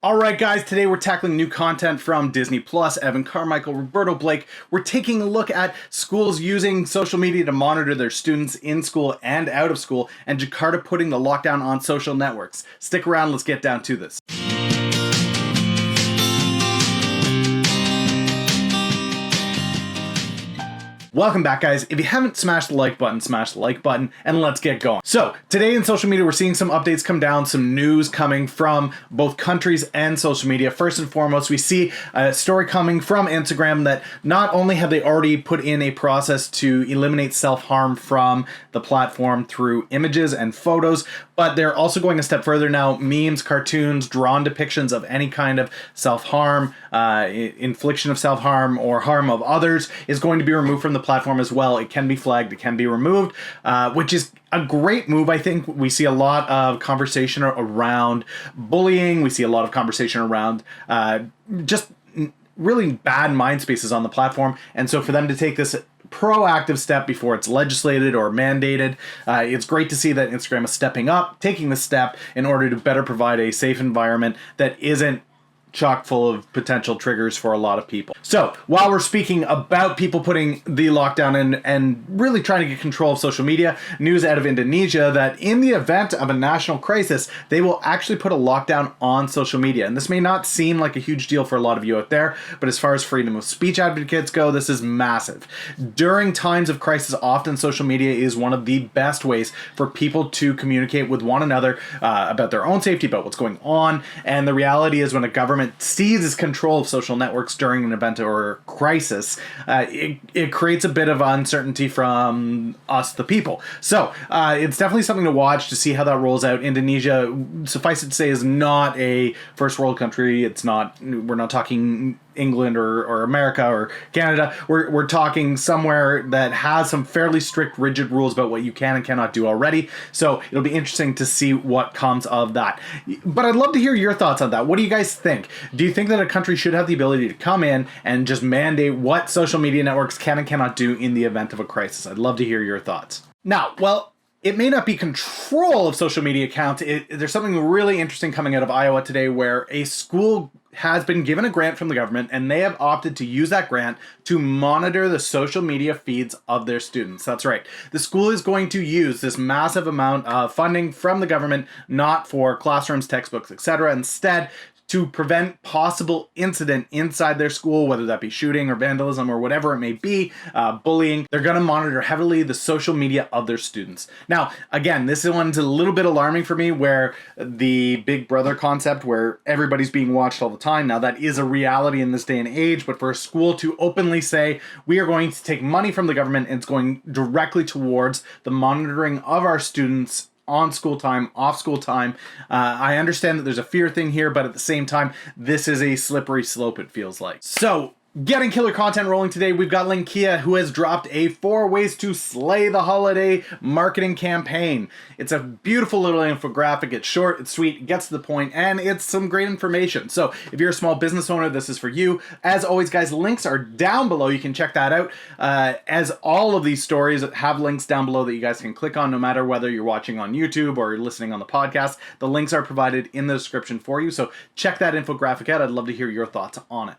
Alright guys, today we're tackling new content from Disney Plus, Evan Carmichael, Roberto Blake. We're taking a look at schools using social media to monitor their students in school and out of school, and Jakarta putting the lockdown on social networks. Stick around, let's get down to this. Welcome back, guys. If you haven't smashed the like button, smash the like button, and let's get going. So, today in social media, we're seeing some updates come down, some news coming from both countries and social media. First and foremost, we see a story coming from Instagram that not only have they already put in a process to eliminate self-harm from the platform through images and photos, but they're also going a step further now. Memes, cartoons, drawn depictions of any kind of self-harm, infliction of self-harm, or harm of others is going to be removed from the platform as well. It can be flagged, it can be removed, which is a great move. I think we see a lot of conversation around bullying. We see a lot of conversation around just really bad mind spaces on the platform. And so for them to take this proactive step before it's legislated or mandated, it's great to see that Instagram is stepping up, taking the step in order to better provide a safe environment that isn't chock full of potential triggers for a lot of people. So while we're speaking about people putting the lockdown in and really trying to get control of social media, news out of Indonesia that in the event of a national crisis, they will actually put a lockdown on social media. And this may not seem like a huge deal for a lot of you out there, but as far as freedom of speech advocates go, this is massive. During times of crisis, often social media is one of the best ways for people to communicate with one another about their own safety, about what's going on. And the reality is when a government seizes control of social networks during an event or crisis, it creates a bit of uncertainty from us, the people. So it's definitely something to watch to see how that rolls out. Indonesia, suffice it to say, is not a first world country. It's not. We're not talking England or America or Canada. We're talking somewhere that has some fairly strict, rigid rules about what you can and cannot do already. So it'll be interesting to see what comes of that. But I'd love to hear your thoughts on that. What do you guys think? Do you think that a country should have the ability to come in and just mandate what social media networks can and cannot do in the event of a crisis? I'd love to hear your thoughts. Now, well, it may not be control of social media accounts. There's something really interesting coming out of Iowa today where a school has been given a grant from the government and they have opted to use that grant to monitor the social media feeds of their students. That's right. The school is going to use this massive amount of funding from the government, not for classrooms, textbooks, etc. Instead, to prevent possible incident inside their school, whether that be shooting or vandalism or whatever it may be, bullying. They're going to monitor heavily the social media of their students. Now, again, this one's a little bit alarming for me, where the Big Brother concept where everybody's being watched all the time. Now, that is a reality in this day and age, but for a school to openly say, we are going to take money from the government and it's going directly towards the monitoring of our students on school time, off school time. I understand that there's a fear thing here, but at the same time, this is a slippery slope, it feels like. So, getting killer content rolling today, we've got Linkia, who has dropped a 4 ways to slay the holiday marketing campaign. It's a beautiful little infographic. It's short, it's sweet, it gets to the point, and it's some great information. So if you're a small business owner, this is for you. As always, guys, links are down below. You can check that out. As all of these stories have links down below that you guys can click on, no matter whether you're watching on YouTube or you're listening on the podcast. The links are provided in the description for you. So check that infographic out. I'd love to hear your thoughts on it.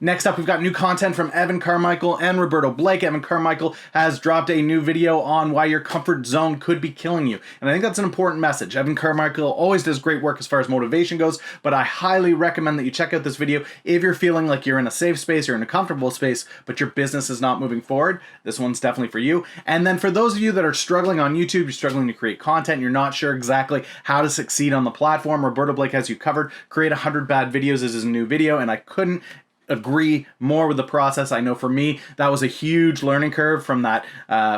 Next up, we've got new content from Evan Carmichael and Roberto Blake. Evan Carmichael has dropped a new video on why your comfort zone could be killing you. And I think that's an important message. Evan Carmichael always does great work as far as motivation goes, but I highly recommend that you check out this video if you're feeling like you're in a safe space, you're in a comfortable space, but your business is not moving forward. This one's definitely for you. And then for those of you that are struggling on YouTube, you're struggling to create content, you're not sure exactly how to succeed on the platform, Roberto Blake has you covered. Create 100 Bad Videos is his new video, and I couldn't agree more with the process. I know for me, that was a huge learning curve from that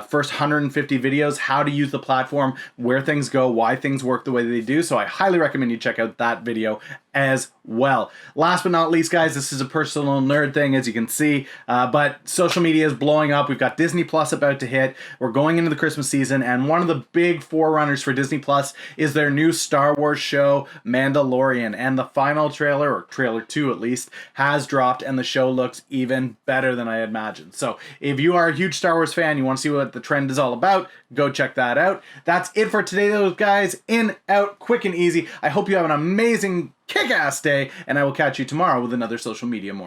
first 150 videos, how to use the platform, where things go, why things work the way they do. So I highly recommend you check out that video as well. Last but not least, guys, this is a personal nerd thing, as you can see, but social media is blowing up. We've got Disney Plus about to hit. We're going into the Christmas season, and one of the big forerunners for Disney Plus is their new Star Wars show, Mandalorian, and the final trailer, or trailer 2 at least, has dropped, and the show looks even better than I imagined. So if you are a huge Star Wars fan, you want to see what the trend is all about, go check that out. That's it for today, though, guys. In, out, quick and easy. I hope you have an amazing kick-ass day, and I will catch you tomorrow with another social media morning.